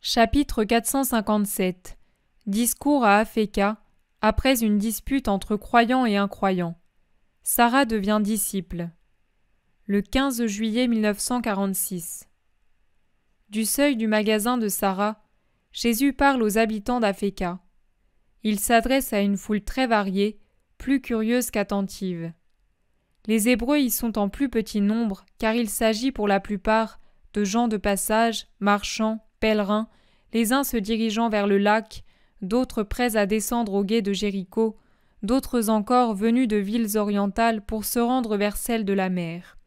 Chapitre 457 Discours à Afeka, après une dispute entre croyants et incroyants. Sarah devient disciple. Le 15 juillet 1946. Du seuil du magasin de Sarah, Jésus parle aux habitants d'Afeka. Il s'adresse à une foule très variée, plus curieuse qu'attentive. Les Hébreux y sont en plus petit nombre, car il s'agit pour la plupart de gens de passage, marchands, pèlerins, les uns se dirigeant vers le lac, d'autres prêts à descendre au gué de Jéricho, d'autres encore venus de villes orientales pour se rendre vers celles de la mer.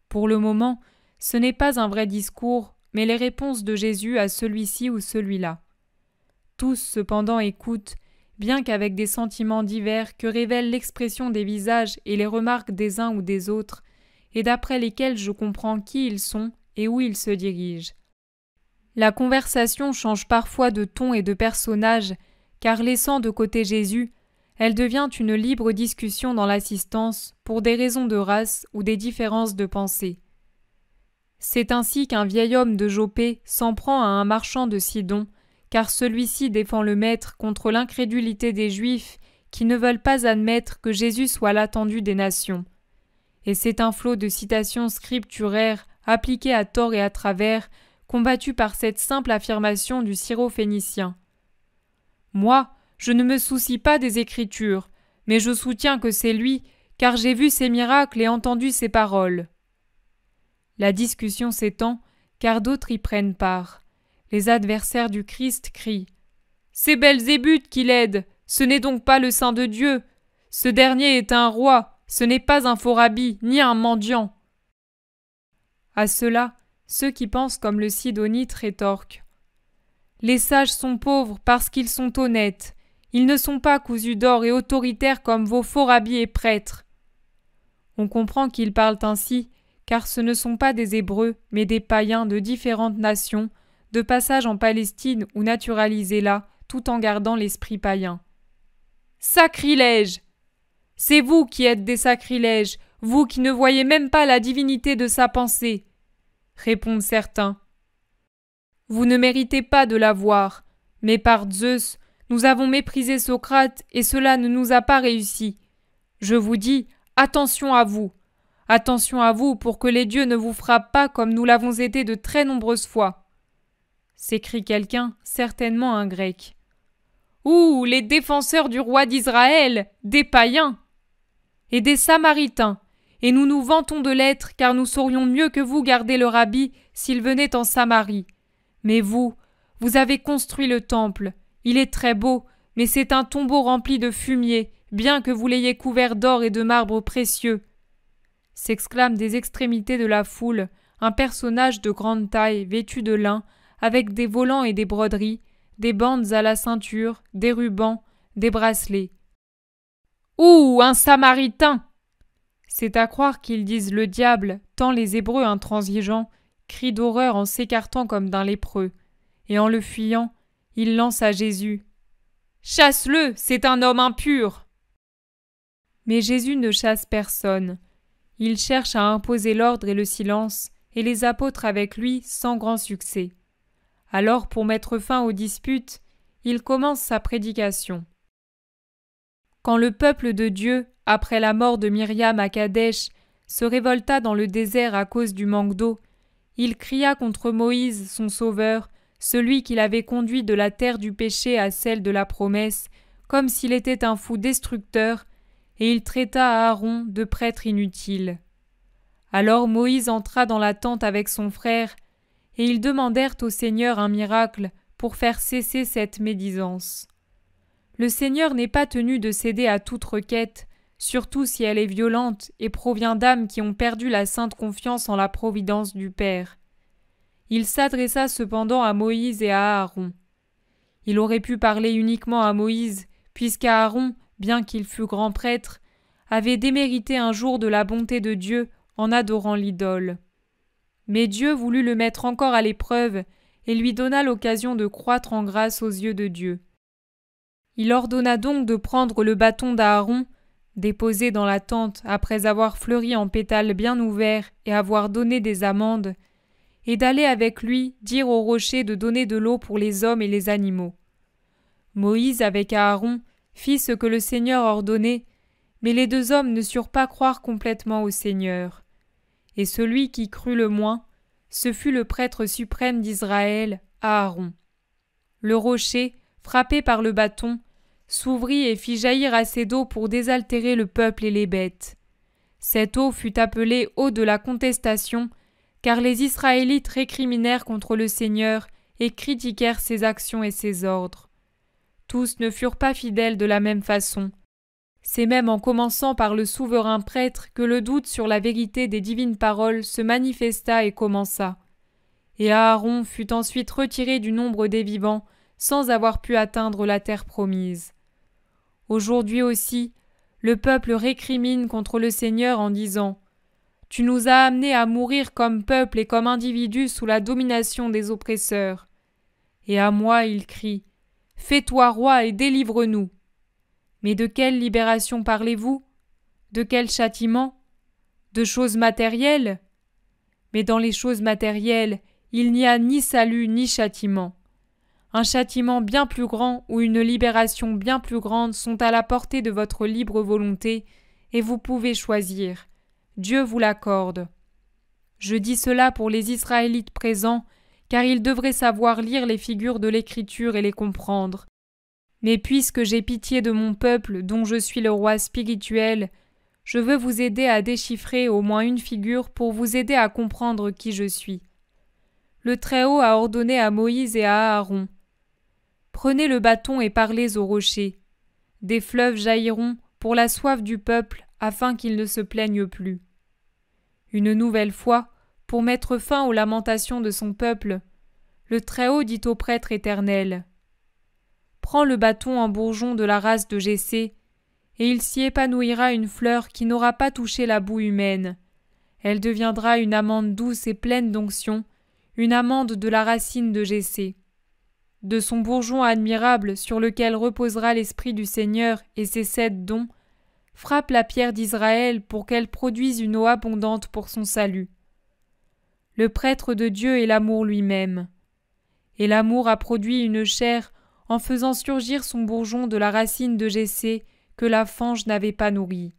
Pour le moment, ce n'est pas un vrai discours, mais les réponses de Jésus à celui-ci ou celui-là. Tous, cependant, écoutent, bien qu'avec des sentiments divers que révèlent l'expression des visages et les remarques des uns ou des autres, et d'après lesquels je comprends qui ils sont et où ils se dirigent. La conversation change parfois de ton et de personnage, car laissant de côté Jésus, elle devient une libre discussion dans l'assistance pour des raisons de race ou des différences de pensée. C'est ainsi qu'un vieil homme de Joppé s'en prend à un marchand de Sidon, car celui-ci défend le maître contre l'incrédulité des Juifs qui ne veulent pas admettre que Jésus soit l'attendu des nations. Et c'est un flot de citations scripturaires appliquées à tort et à travers, combattu par cette simple affirmation du Syrophénicien. « Moi, je ne me soucie pas des Écritures, mais je soutiens que c'est lui, car j'ai vu ses miracles et entendu ses paroles. » La discussion s'étend, car d'autres y prennent part. Les adversaires du Christ crient « C'est Belzébuth qui l'aide, ce n'est donc pas le Saint de Dieu. Ce dernier est un roi, ce n'est pas un faux rabbi, ni un mendiant. » À cela, ceux qui pensent comme le Sidonite rétorquent « Les sages sont pauvres parce qu'ils sont honnêtes. Ils ne sont pas cousus d'or et autoritaires comme vos faux rabbis et prêtres. » On comprend qu'ils parlent ainsi, car ce ne sont pas des Hébreux, mais des païens de différentes nations, de passage en Palestine ou naturalisés là, tout en gardant l'esprit païen. « Sacrilège ! C'est vous qui êtes des sacrilèges, vous qui ne voyez même pas la divinité de sa pensée. » Répondent certains. « Vous ne méritez pas de la voir, mais par Zeus, nous avons méprisé Socrate et cela ne nous a pas réussi. Je vous dis, attention à vous. Attention à vous pour que les dieux ne vous frappent pas comme nous l'avons été de très nombreuses fois. » S'écrie quelqu'un, certainement un grec. « Ouh, les défenseurs du roi d'Israël, des païens ! Et des samaritains, et nous nous vantons de l'être car nous saurions mieux que vous garder le rabbi s'il venait en Samarie. Mais vous avez construit le temple, il est très beau, mais c'est un tombeau rempli de fumier, bien que vous l'ayez couvert d'or et de marbre précieux. » S'exclame des extrémités de la foule un personnage de grande taille vêtu de lin, avec des volants et des broderies, des bandes à la ceinture, des rubans, des bracelets. « Ouh, un Samaritain !» C'est à croire qu'ils disent le diable, tant les Hébreux intransigeants crient d'horreur en s'écartant comme d'un lépreux, et en le fuyant, ils lancent à Jésus. « Chasse-le, c'est un homme impur !» Mais Jésus ne chasse personne. Il cherche à imposer l'ordre et le silence, et les apôtres avec lui sans grand succès. Alors, pour mettre fin aux disputes, il commence sa prédication. Quand le peuple de Dieu, après la mort de Myriam à Kadesh, se révolta dans le désert à cause du manque d'eau, il cria contre Moïse, son sauveur, celui qui l'avait conduit de la terre du péché à celle de la promesse, comme s'il était un fou destructeur, et il traita Aaron de prêtre inutile. Alors Moïse entra dans la tente avec son frère, et ils demandèrent au Seigneur un miracle pour faire cesser cette médisance. Le Seigneur n'est pas tenu de céder à toute requête, surtout si elle est violente et provient d'âmes qui ont perdu la sainte confiance en la providence du Père. Il s'adressa cependant à Moïse et à Aaron. Il aurait pu parler uniquement à Moïse, puisqu'Aaron, bien qu'il fût grand prêtre, avait démérité un jour de la bonté de Dieu en adorant l'idole. Mais Dieu voulut le mettre encore à l'épreuve et lui donna l'occasion de croître en grâce aux yeux de Dieu. Il ordonna donc de prendre le bâton d'Aaron, déposé dans la tente après avoir fleuri en pétales bien ouverts et avoir donné des amandes, et d'aller avec lui dire au rocher de donner de l'eau pour les hommes et les animaux. Moïse avec Aaron fit ce que le Seigneur ordonnait, mais les 2 hommes ne surent pas croire complètement au Seigneur. Et celui qui crut le moins, ce fut le prêtre suprême d'Israël, Aaron. Le rocher, frappé par le bâton, s'ouvrit et fit jaillir assez d'eau pour désaltérer le peuple et les bêtes. Cette eau fut appelée eau de la contestation, car les Israélites récriminèrent contre le Seigneur et critiquèrent ses actions et ses ordres. Tous ne furent pas fidèles de la même façon. C'est même en commençant par le souverain prêtre que le doute sur la vérité des divines paroles se manifesta et commença. Et Aaron fut ensuite retiré du nombre des vivants, sans avoir pu atteindre la terre promise. Aujourd'hui aussi, le peuple récrimine contre le Seigneur en disant « Tu nous as amenés à mourir comme peuple et comme individus sous la domination des oppresseurs. » Et à moi il crie « Fais-toi roi et délivre-nous » !« Mais de quelle libération parlez-vous ? De quel châtiment ? De choses matérielles ? Mais dans les choses matérielles, il n'y a ni salut ni châtiment. Un châtiment bien plus grand ou une libération bien plus grande sont à la portée de votre libre volonté, et vous pouvez choisir. Dieu vous l'accorde. Je dis cela pour les Israélites présents, car ils devraient savoir lire les figures de l'Écriture et les comprendre. Mais puisque j'ai pitié de mon peuple dont je suis le roi spirituel, je veux vous aider à déchiffrer au moins une figure pour vous aider à comprendre qui je suis. Le Très-Haut a ordonné à Moïse et à Aaron « Prenez le bâton et parlez au rocher. Des fleuves jailliront pour la soif du peuple afin qu'il ne se plaigne plus. » Une nouvelle fois, pour mettre fin aux lamentations de son peuple, le Très-Haut dit au prêtre éternel « Prends le bâton en bourgeon de la race de Jessé, et il s'y épanouira une fleur qui n'aura pas touché la boue humaine. Elle deviendra une amande douce et pleine d'onction, une amande de la racine de Jessé. De son bourgeon admirable sur lequel reposera l'Esprit du Seigneur et ses 7 dons, frappe la pierre d'Israël pour qu'elle produise une eau abondante pour son salut. Le prêtre de Dieu est l'amour lui-même. Et l'amour a produit une chair en faisant surgir son bourgeon de la racine de Jessé que la fange n'avait pas nourrie.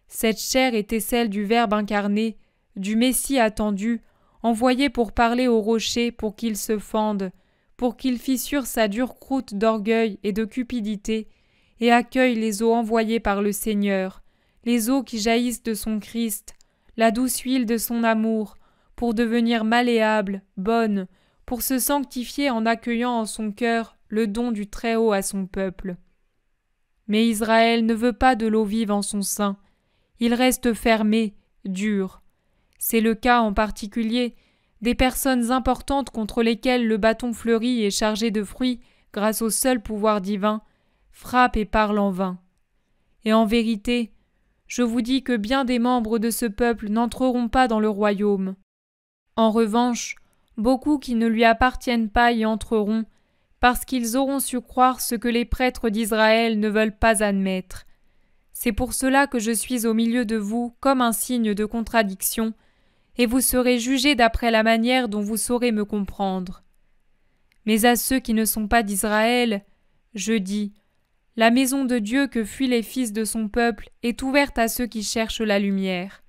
Cette chair était celle du Verbe incarné, du Messie attendu, envoyé pour parler au rocher pour qu'il se fende, pour qu'il fissure sa dure croûte d'orgueil et de cupidité, et accueille les eaux envoyées par le Seigneur, les eaux qui jaillissent de son Christ, la douce huile de son amour, pour devenir malléable, bonne, pour se sanctifier en accueillant en son cœur le don du Très-Haut à son peuple. Mais Israël ne veut pas de l'eau vive en son sein. Il reste fermé, dur. C'est le cas en particulier des personnes importantes contre lesquelles le bâton fleuri et chargé de fruits, grâce au seul pouvoir divin, frappe et parle en vain. Et en vérité, je vous dis que bien des membres de ce peuple n'entreront pas dans le royaume. En revanche, beaucoup qui ne lui appartiennent pas y entreront, parce qu'ils auront su croire ce que les prêtres d'Israël ne veulent pas admettre. C'est pour cela que je suis au milieu de vous comme un signe de contradiction, et vous serez jugés d'après la manière dont vous saurez me comprendre. Mais à ceux qui ne sont pas d'Israël, je dis, la maison de Dieu que fuient les fils de son peuple est ouverte à ceux qui cherchent la lumière.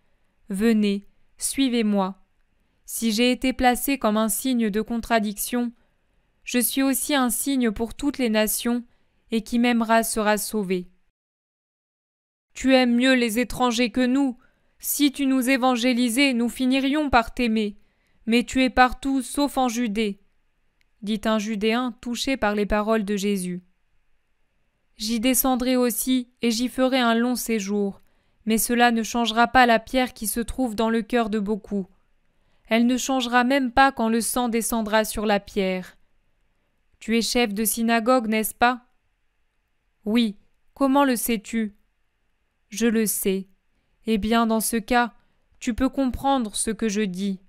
Venez, suivez-moi. Si j'ai été placé comme un signe de contradiction, je suis aussi un signe pour toutes les nations, et qui m'aimera sera sauvé. Tu aimes mieux les étrangers que nous. Si tu nous évangélisais, nous finirions par t'aimer. Mais tu es partout sauf en Judée, dit un Judéen touché par les paroles de Jésus. J'y descendrai aussi, et j'y ferai un long séjour, mais cela ne changera pas la pierre qui se trouve dans le cœur de beaucoup. Elle ne changera même pas quand le sang descendra sur la pierre. Tu es chef de synagogue, n'est-ce pas ? Oui. Comment le sais-tu ? Je le sais. Eh bien, dans ce cas, tu peux comprendre ce que je dis.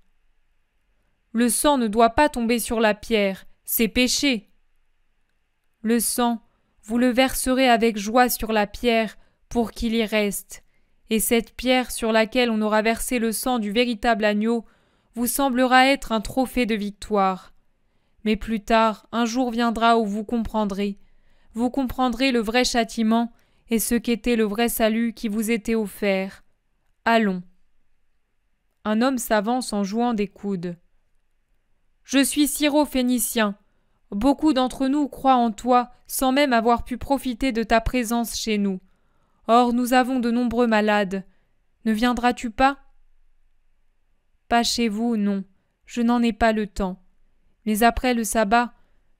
Le sang ne doit pas tomber sur la pierre, c'est péché. Le sang, vous le verserez avec joie sur la pierre pour qu'il y reste. Et cette pierre sur laquelle on aura versé le sang du véritable agneau, vous semblera être un trophée de victoire. Mais plus tard, un jour viendra où vous comprendrez le vrai châtiment et ce qu'était le vrai salut qui vous était offert. Allons. Un homme s'avance en jouant des coudes. Je suis syro-phénicien. Beaucoup d'entre nous croient en toi sans même avoir pu profiter de ta présence chez nous. Or, nous avons de nombreux malades. Ne viendras-tu pas? Pas chez vous, non. Je n'en ai pas le temps. Mais après le sabbat,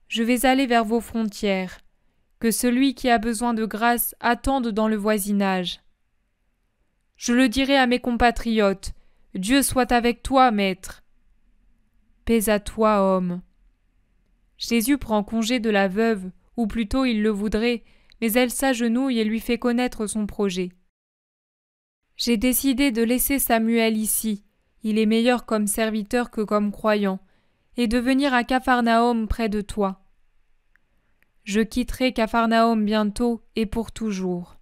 je vais aller vers vos frontières. Que celui qui a besoin de grâce attende dans le voisinage. Je le dirai à mes compatriotes. Dieu soit avec toi, maître. Paix à toi, homme. Jésus prend congé de la veuve, ou plutôt il le voudrait, mais elle s'agenouille et lui fait connaître son projet. J'ai décidé de laisser Samuel ici, il est meilleur comme serviteur que comme croyant, et de venir à Capharnaüm près de toi. Je quitterai Capharnaüm bientôt et pour toujours.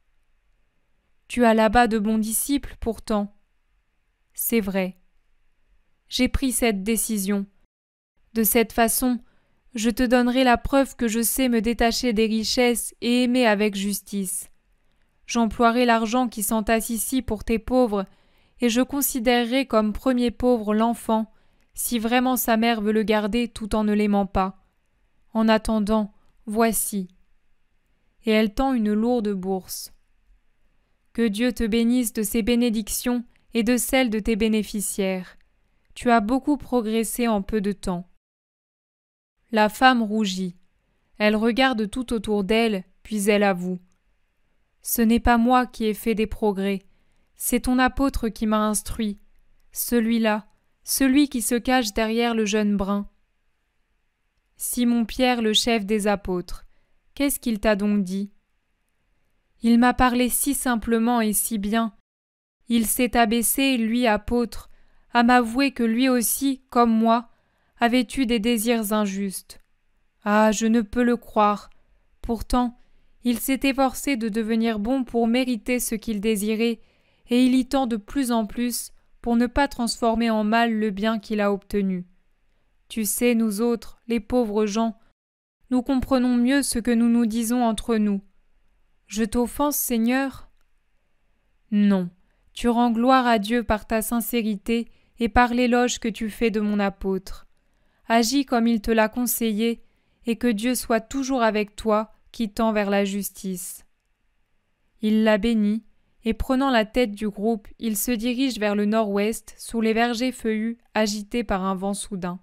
Tu as là-bas de bons disciples pourtant. C'est vrai. J'ai pris cette décision. De cette façon, je te donnerai la preuve que je sais me détacher des richesses et aimer avec justice. J'emploierai l'argent qui s'entasse ici pour tes pauvres, et je considérerai comme premier pauvre l'enfant, si vraiment sa mère veut le garder tout en ne l'aimant pas. En attendant, voici. Et elle tend une lourde bourse. Que Dieu te bénisse de ses bénédictions et de celles de tes bénéficiaires. Tu as beaucoup progressé en peu de temps. La femme rougit. Elle regarde tout autour d'elle, puis elle avoue. Ce n'est pas moi qui ai fait des progrès, c'est ton apôtre qui m'a instruit, celui-là, celui qui se cache derrière le jeune brun. Simon-Pierre, le chef des apôtres, qu'est-ce qu'il t'a donc dit? Il m'a parlé si simplement et si bien. Il s'est abaissé, lui apôtre, à m'avouer que lui aussi, comme moi, avait eu des désirs injustes. Ah, je ne peux le croire. Pourtant, il s'est efforcé de devenir bon pour mériter ce qu'il désirait, et il y tend de plus en plus pour ne pas transformer en mal le bien qu'il a obtenu. Tu sais, nous autres, les pauvres gens, nous comprenons mieux ce que nous nous disons entre nous. Je t'offense, Seigneur? Non, tu rends gloire à Dieu par ta sincérité et par l'éloge que tu fais de mon apôtre. Agis comme il te l'a conseillé, et que Dieu soit toujours avec toi, qui tend vers la justice. Il la bénit, et prenant la tête du groupe, il se dirige vers le nord-ouest, sous les vergers feuillus agités par un vent soudain.